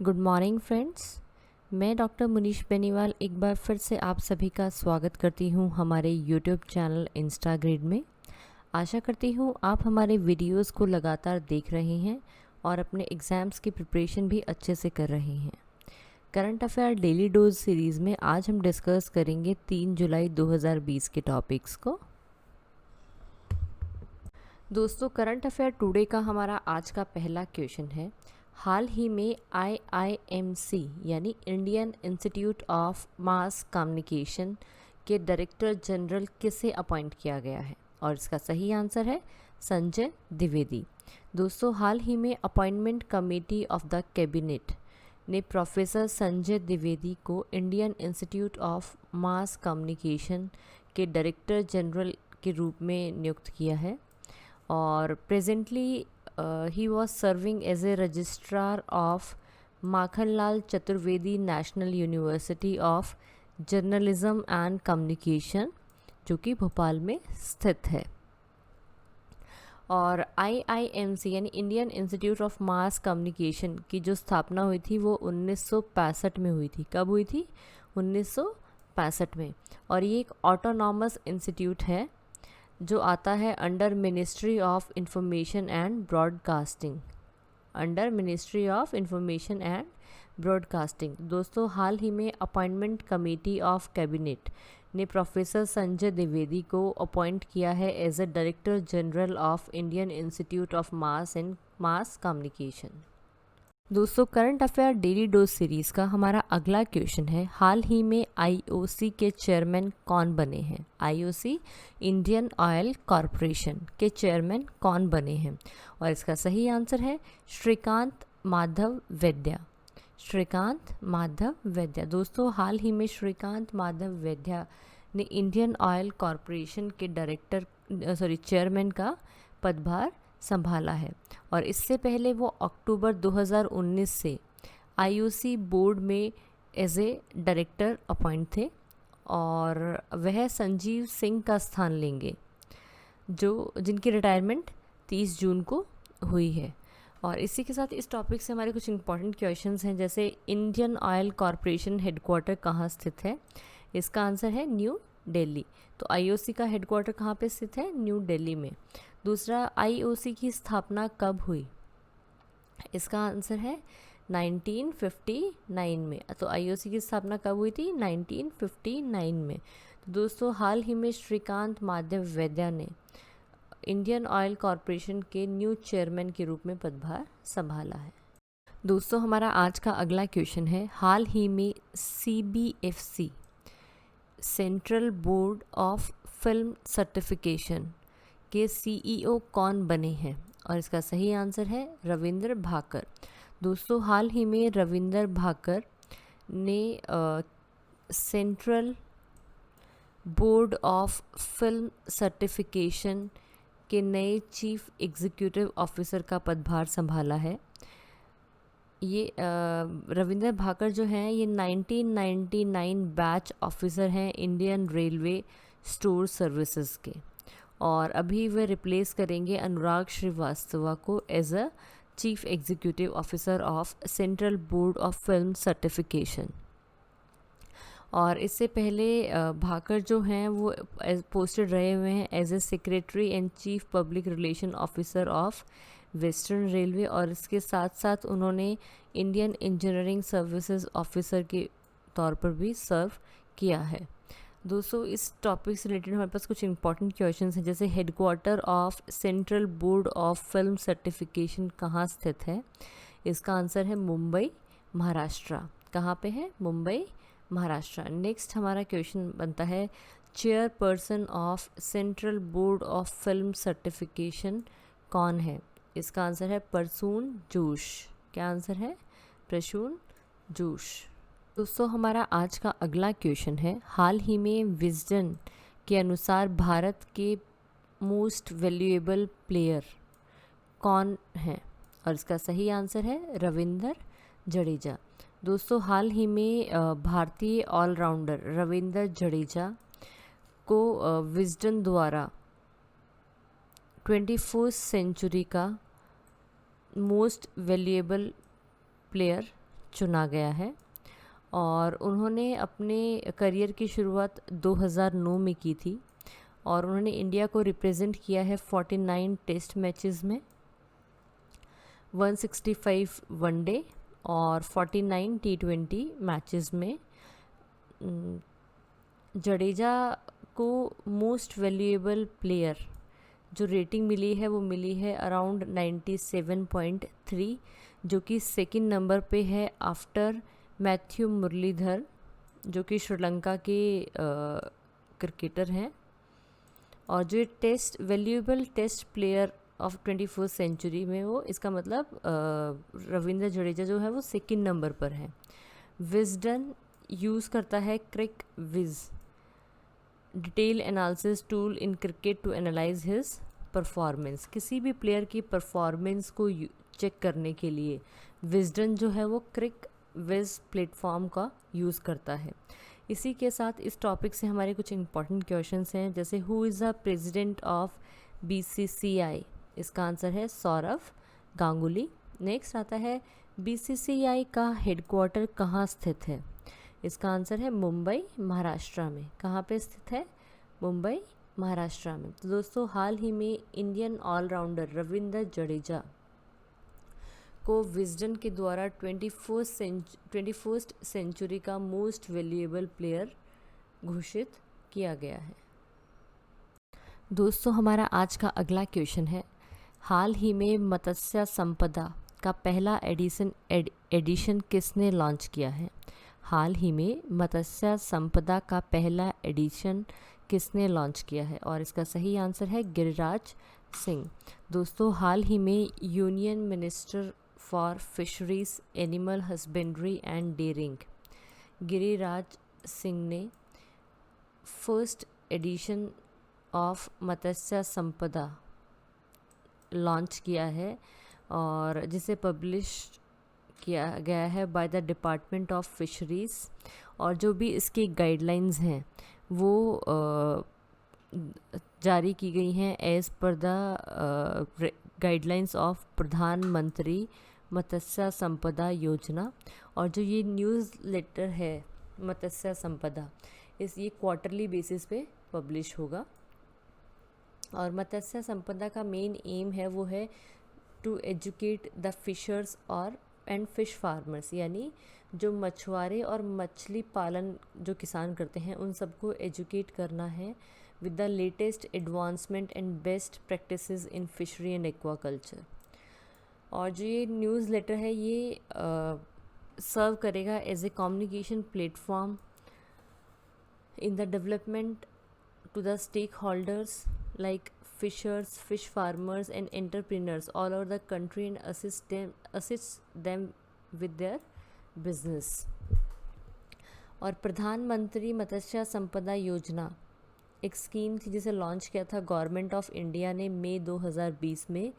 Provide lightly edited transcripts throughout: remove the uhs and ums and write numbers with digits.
Good morning friends. मैं doctor Munish Beniwal एक बार फिर से आप सभी का स्वागत करती हूं हमारे यूट्यूब चैनल इंस्टाग्रिड में। आशा करती हूं आप हमारे वीडियोस को लगातार देख रहे हैं और अपने एग्ज़ाम्स की प्रिपरेशन भी अच्छे से कर रहे हैं। Current affair daily dose series में आज हम डिस्कस करेंगे 3 जुलाई 2020 के टॉपिक्स को। दोस्तों, करंट अफेयर टुडे का हमारा आज का पहला क्वेश्चन है, हाल ही में IIMC यानी Indian institute of mass communication के डायरेक्टर जनरल किसे अपॉइंट किया गया है? और इसका सही आंसर है संजय द्विवेदी। दोस्तों, हाल ही में appointment committee of the cabinet ने प्रोफेसर संजय द्विवेदी को Indian institute of mass communication के डायरेक्टर जनरल के रूप में नियुक्त किया है और presently he was serving as a registrar of Makhanlal Chaturvedi national university of journalism and communication, जो कि भोपाल में स्थित है। और IIMC यानी Indian institute of mass communication की जो स्थापना हुई थी वो 1965 में हुई थी। कब हुई थी? 1965 में। और ये एक ऑटोनॉमस इंस्टीट्यूट है जो आता है under ministry of information and broadcasting, under ministry of information and broadcasting. दोस्तों, हाल ही में अपॉइंटमेंट कमेटी ऑफ कैबिनेट ने प्रोफेसर संजय द्विवेदी को अपॉइंट किया है as a director general of Indian institute of mass communication. दोस्तों, current affair daily dose series का हमारा अगला क्वेश्चन है, हाल ही में IOC के चेयरमैन कौन बने हैं? IOC इंडियन ऑयल कॉरपोरेशन के चेयरमैन कौन बने हैं? और इसका सही आंसर है श्रीकांत माधव वैद्या। श्रीकांत माधव वैद्या। दोस्तों, हाल ही में श्रीकांत माधव वैद्या ने इंडियन ऑयल कॉरपोरेशन के चेयरमैन का पदभार संभाला है और इससे पहले वो अक्टूबर 2019 से IOC बोर्ड में एज ए डायरेक्टर अपॉइंट थे और वह संजीव सिंह का स्थान लेंगे जिनकी रिटायरमेंट 30 जून को हुई है। और इसी के साथ इस टॉपिक से हमारे कुछ इंपॉर्टेंट क्वेश्चंस हैं, जैसे इंडियन ऑयल कॉरपोरेशन हेडक्वार्टर कहाँ स्थित है? इसका आंसर है न्यू दिल्ली। तो IOC का हेडक्वार्टर कहाँ पे स्थित है? न्यू दिल्ली में। दूसरा, IOC की स्थापना कब हुई? इसका आंसर है 1959 में। तो IOC की स्थापना कब हुई थी? 1959 में। तो दोस्तों, हाल ही में श्रीकांत माधव वैद्या ने इंडियन ऑयल कॉरपोरेशन के न्यू चेयरमैन के रूप में पदभार संभाला है। दोस्तों, हमारा आज का अगला क्वेश्चन है, हाल ही में CBFC central board of film certification के CEO कौन बने हैं? और इसका सही आंसर है रविंद्र भाकर। दोस्तों, हाल ही में रविंद्र भाकर ने central board of film certification के नए चीफ एग्जीक्यूटिव ऑफिसर का पदभार संभाला है। ये रविंद्र भाकर जो हैं ये 1999 बैच ऑफिसर हैं इंडियन रेलवे स्टोर सर्विसेज के, और अभी वे रिप्लेस करेंगे अनुराग श्रीवास्तवा को as a chief executive officer of central board of film certification. और इससे पहले भाकर जो हैं वो पोस्टेड रहे हुए हैं as a secretary and chief public relation officer of western railway, और इसके साथ साथ उन्होंने इंडियन इंजीनियरिंग सर्विसेज ऑफिसर के तौर पर भी सर्व किया है। दोस्तों, इस टॉपिक से रिलेटेड हमारे पास कुछ इंपॉर्टेंट क्वेश्चंस हैं, जैसे headquarter of central board of film certification कहाँ स्थित है? इसका आंसर है मुंबई, महाराष्ट्र। कहाँ पे है? मुंबई, महाराष्ट्र। नेक्स्ट हमारा क्वेश्चन बनता है, chairperson of central board of film certification कौन है? इसका आंसर है प्रसून जोश। क्या आंसर है? प्रसून जोश। दोस्तों, हमारा आज का अगला क्वेश्चन है, हाल ही में विजडन के अनुसार भारत के मोस्ट वैल्यूएबल प्लेयर कौन है? और इसका सही आंसर है रविंद्र जडेजा। दोस्तों, हाल ही में भारतीय ऑलराउंडर रविंद्र जडेजा को विजडन द्वारा 21st सेंचुरी का मोस्ट वैल्यूएबल प्लेयर चुना गया है और उन्होंने अपने करियर की शुरुआत 2009 में की थी और उन्होंने इंडिया को रिप्रेजेंट किया है 49 टेस्ट मैचेस में, 165 वनडे और 49 T20 मैचेस में। जडेजा को मोस्ट वैल्यूएबल प्लेयर जो रेटिंग मिली है वो मिली है अराउंड 97.3, जो कि सेकंड नंबर पे है आफ्टर मैथ्यू मुरलीधर जो कि श्रीलंका के क्रिकेटर हैं। और जो test valuable test player of 21st century में वो, इसका मतलब रविंद्र जडेजा जो है वो सेकंड नंबर पर है। विजडन यूज़ करता है CricViz detail analysis tool in cricket to analyse his performance. किसी भी प्लेयर की परफॉर्मेंस को चेक करने के लिए विजडन जो है वो क्रिक विज प्लेटफॉर्म का यूज़ करता है। इसी के साथ इस टॉपिक से हमारे कुछ इंपॉर्टेंट क्वेश्चंस हैं, जैसे who is the president of BCCI। इसका आंसर है सौरव गांगुली। नेक्स्ट आता है BCCI का हेडक्वार्टर कहाँ स्थित है। इसका आंसर है मुंबई महाराष्ट्र में। कहाँ पे स्थित है? मुंबई महाराष्ट्र में। तो दोस्तों हाल ही में इंडियन ऑलराउंडर रविंद्र जडेजा को विजडन के द्वारा 21st सेंचुरी का मोस्ट वैल्यूएबल प्लेयर घोषित किया गया है। दोस्तों हमारा आज का अगला क्वेश्चन है, हाल ही में मत्स्य संपदा का पहला एडिशन किसने लॉन्च किया है। हाल ही में मत्स्य संपदा का पहला एडिशन किसने लॉन्च किया है, और इसका सही आंसर है गिरिराज सिंह। दोस्तों हाल ही में union minister for fisheries, animal husbandry and dairying Giriraj Singh ने फर्स्ट एडिशन ऑफ मत्स्य संपदा लॉन्च किया है और जिसे पब्लिश किया गया है by the department of fisheries. और जो भी इसकी गाइडलाइंस हैं वो जारी की गई हैं as per the guidelines of प्रधानमंत्री मत्स्य संपदा योजना। और जो ये न्यूज़ लेटर है मत्स्य संपदा, ये क्वार्टरली बेसिस पे पब्लिश होगा। और मत्स्य संपदा का मेन एम है वो है टू एजुकेट द फिशर्स और एंड फिश फार्मर्स, यानी जो मछुआरे और मछली पालन जो किसान करते हैं उन सबको एजुकेट करना है with the latest advancement and best practices in fishery and aquaculture. और जो ये न्यूज़ लेटर है ये सर्व करेगा as a communication platform in the development to the stakeholders like fishers, fish farmers and entrepreneurs all over the country and assist them with their business। और प्रधानमंत्री मत्स्य संपदा योजना एक स्कीम थी जिसे लॉन्च किया था गवर्नमेंट ऑफ इंडिया ने मई 2020 में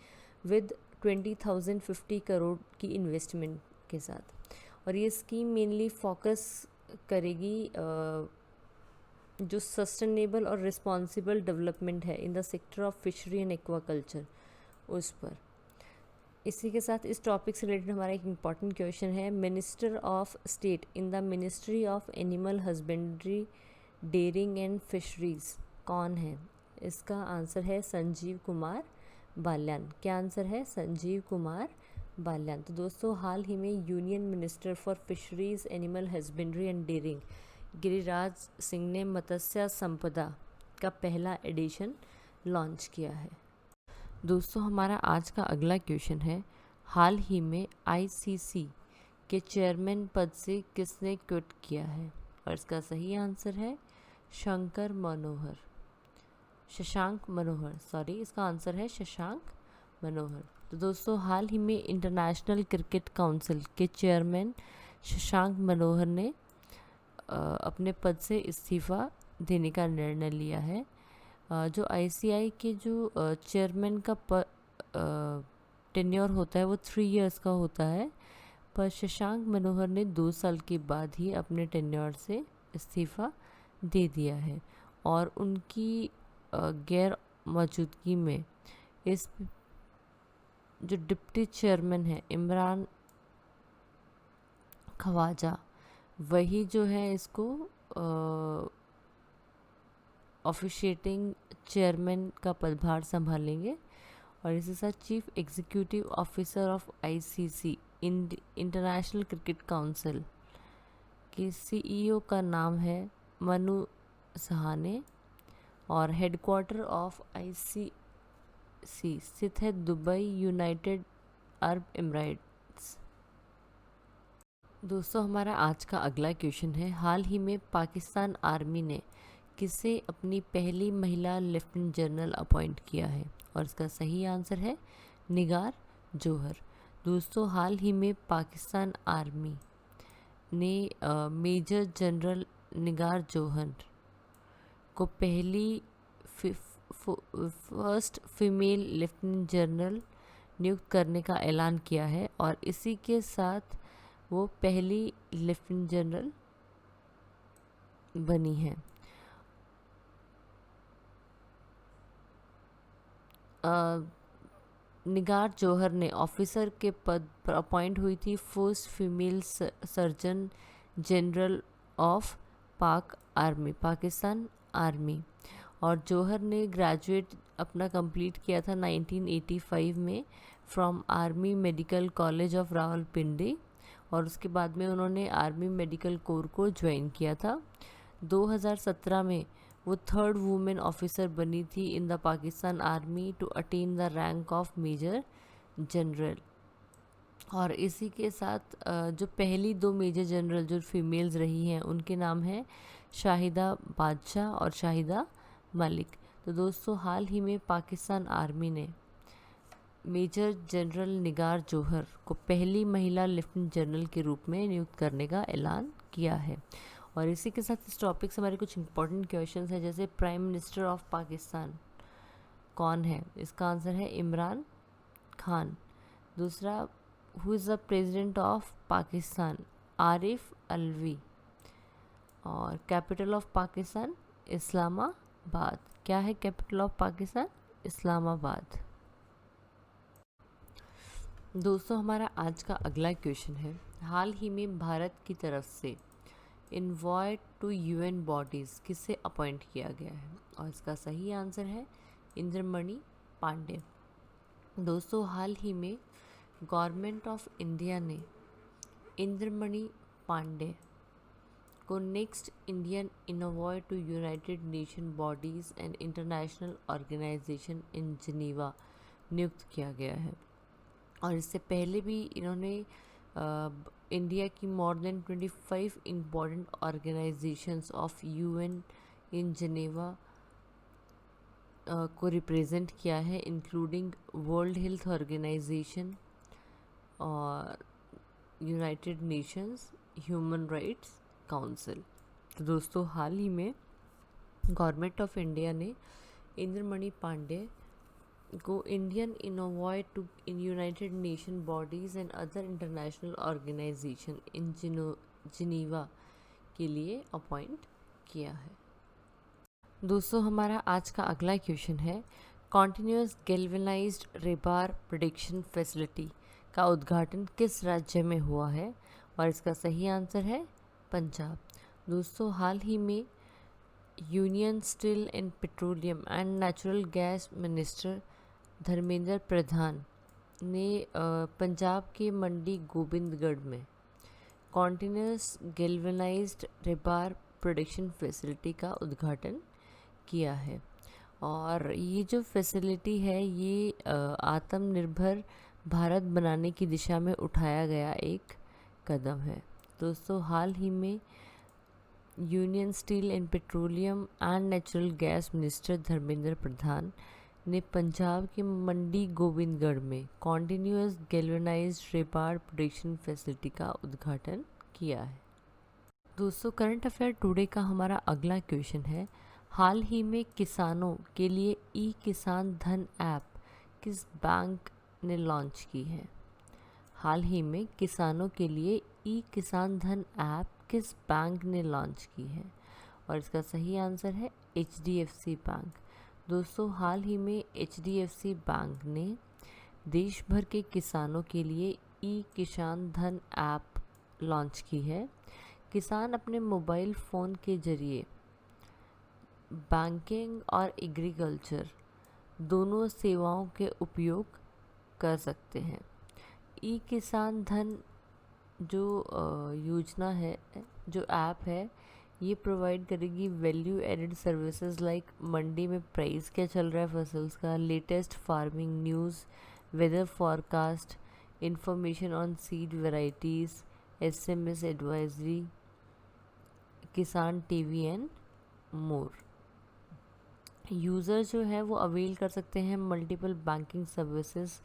विद 20,050 करोड़ की इन्वेस्टमेंट के साथ। और ये स्कीम मेनली फोकस करेगी जो सस्टेनेबल और रिस्पॉन्सिबल डेवलपमेंट है in the sector of fishery and aquaculture उस पर। इसी के साथ इस टॉपिक से रिलेटेड हमारा एक इम्पॉर्टेंट क्वेश्चन है, minister of state in the ministry of animal husbandry, dairying and fisheries कौन है। इसका आंसर है संजीव कुमार बाल्यान। क्या आंसर है? संजीव कुमार बाल्यान। तो दोस्तों हाल ही में union minister for fisheries, animal husbandry and dairying Giriraj Singh ने मत्स्य संपदा का पहला एडिशन लॉन्च किया है। दोस्तों हमारा आज का अगला क्वेश्चन है, हाल ही में ICC के चेयरमैन पद से किसने क्विट किया है, और इसका सही आंसर है शशांक मनोहर। इसका आंसर है शशांक मनोहर। तो दोस्तों हाल ही में इंटरनेशनल क्रिकेट काउंसिल के चेयरमैन शशांक मनोहर ने अपने पद से इस्तीफ़ा देने का निर्णय लिया है। जो ICI के जो चेयरमैन का टेन्योर होता है वो 3 इयर्स का होता है, पर शशांक मनोहर ने 2 साल के बाद ही अपने टेन्योर से इस्तीफ़ा दे दिया है। और उनकी गैर मौजूदगी में इस जो डिप्टी चेयरमैन है इमरान ख्वाजा, वही जो है इसको ऑफिशिएटिंग चेयरमैन का पदभार संभालेंगे। और इसी साथ chief executive officer of ICC international cricket council के सीईओ का नाम है मनु सहाने। और हेडक्वार्टर ऑफ आईसीसी स्थित है दुबई, यूनाइटेड अरब एमिरेट्स। दोस्तों हमारा आज का अगला क्वेश्चन है, हाल ही में पाकिस्तान आर्मी ने किसे अपनी पहली महिला लेफ्टिनेंट जनरल अपॉइंट किया है? और इसका सही आंसर है निगार जौहर। दोस्तों हाल ही में पाकिस्तान आर्मी ने मेजर जनरल निगार जौहर को पहली फर्स्ट फीमेल लेफ्टिनेंट जनरल नियुक्त करने का ऐलान किया है और इसी के साथ वो पहली लेफ्टिनेंट जनरल बनी है। निगार जौहर ने ऑफिसर के पद पर अपॉइंट हुई थी first female surgeon general of Pakistan army. और जौहर ने ग्रेजुएट अपना कंप्लीट किया था 1985 में from army medical college of Rawalpindi और उसके बाद में उन्होंने आर्मी मेडिकल कोर को ज्वाइन किया था। 2017 में वो थर्ड वुमेन ऑफिसर बनी थी in the Pakistan army to attain the rank of major general. और इसी के साथ जो पहली दो मेजर जनरल जो फीमेल्स रही हैं उनके नाम हैं शाहिदा बादशाह और शाहिदा मलिक। तो दोस्तों हाल ही में पाकिस्तान आर्मी ने मेजर जनरल निगार जौहर को पहली महिला लेफ्टिनेंट जनरल के रूप में नियुक्त करने का ऐलान किया है। और इसी के साथ इस टॉपिक से हमारे कुछ इंपॉर्टेंट क्वेश्चंस हैं, जैसे प्राइम मिनिस्टर ऑफ पाकिस्तान कौन है? इसका आंसर है इमरान खान। दूसरा, who is the president of Pakistan? Arif Alvi. और कैपिटल ऑफ पाकिस्तान इस्लामाबाद। क्या है कैपिटल ऑफ पाकिस्तान? इस्लामाबाद। दोस्तों हमारा आज का अगला क्वेश्चन है, हाल ही में भारत की तरफ से इनवॉय टू यूएन बॉडीज़ किसे अपॉइंट किया गया है? और इसका सही आंसर है इंद्रमणि पांडे। दोस्तों हाल ही में गवर्नमेंट ऑफ इंडिया ने इंद्रमणि पांडे को next Indian envoy to united nation bodies and international organisation in Geneva नियुक्त किया गया है। और इससे पहले भी इन्होंने इंडिया की more than 25 important organisations of UN in Geneva को रिप्रेजेंट किया है, इंक्लूडिंग वर्ल्ड हेल्थ ऑर्गेनाइजेशन और United Nations human rights council. तो दोस्तों हाल ही में गवर्नमेंट ऑफ इंडिया ने इंद्रमणि पांडे को Indian envoy to in United nation bodies and other international organisation in Geneva के लिए अपॉइंट किया है। दोस्तों हमारा आज का अगला क्वेश्चन है, continuous galvanised rebar production facility का उद्घाटन किस राज्य में हुआ है? और इसका सही आंसर है पंजाब। दोस्तों हाल ही में union steel and petroleum and natural gas minister Dharmendra Pradhan ने पंजाब के मंडी गोबिंदगढ़ में continuous galvanised rebar production facility का उद्घाटन किया है। और ये जो फैसिलिटी है ये आत्मनिर्भर भारत बनाने की दिशा में उठाया गया एक कदम है। दोस्तों हाल ही में union steel and petroleum and natural gas minister Dharmendra Pradhan ने पंजाब के मंडी गोबिंदगढ़ में continuous galvanised rebar production facility का उद्घाटन किया है। दोस्तों करंट अफेयर टुडे का हमारा अगला क्वेश्चन है, हाल ही में किसानों के लिए ई किसान धन ऐप किस बैंक ने लॉन्च की है? हाल ही में किसानों के लिए ई किसान धन ऐप किस बैंक ने लॉन्च की है? और इसका सही आंसर है HDFC बैंक। दोस्तों हाल ही में HDFC बैंक ने देश भर के किसानों के लिए ई किसान धन ऐप लॉन्च की है। किसान अपने मोबाइल फ़ोन के ज़रिए बैंकिंग और एग्रीकल्चर दोनों सेवाओं के उपयोग कर सकते हैं। ई किसान धन जो योजना है, जो ऐप है, ये प्रोवाइड करेगी value added services like mandi में प्राइस क्या चल रहा है फसल्स का, latest farming news, weather forecast, information on seed varieties, SMS advisory, Kisan TV and more. User जो है वो अवेल कर सकते हैं multiple banking services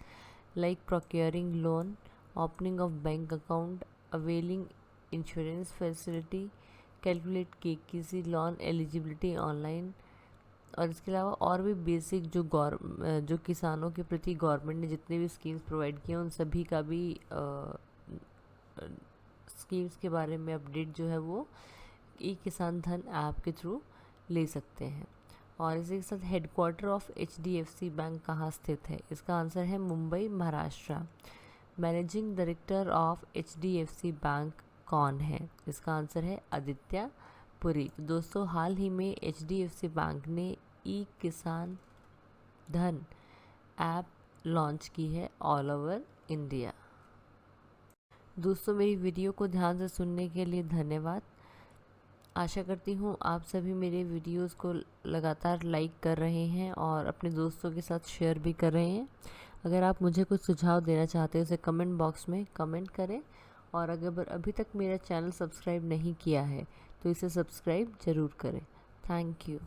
like procuring loan, opening of bank account, availing insurance facility, calculate KCC loan eligibility online. और इसके अलावा और भी बेसिक जो किसानों के प्रति गवर्नमेंट ने जितने भी स्कीम्स प्रोवाइड किए हैं उन सभी का भी स्कीम्स के बारे में अपडेट जो है वो ई किसान धन ऐप के थ्रू ले सकते हैं। और इसी के साथ हेडक्वार्टर ऑफ HDFC बैंक कहाँ स्थित है? इसका आंसर है Mumbai, Maharashtra. Managing director of HDFC bank कौन है? इसका आंसर है आदित्य पुरी। तो दोस्तों हाल ही में HDFC बैंक ने ई किसान धन ऐप लॉन्च की है ऑल ओवर इंडिया। दोस्तों मेरी वीडियो को ध्यान से सुनने के लिए धन्यवाद। आशा करती हूँ आप सभी मेरे वीडियोस को लगातार लाइक कर रहे हैं और अपने दोस्तों के साथ शेयर भी कर रहे हैं। अगर आप मुझे कुछ सुझाव देना चाहते हैं उसे कमेंट बॉक्स में कमेंट करें। और अगर अभी तक मेरा चैनल सब्सक्राइब नहीं किया है तो इसे सब्सक्राइब ज़रूर करें। Thank you.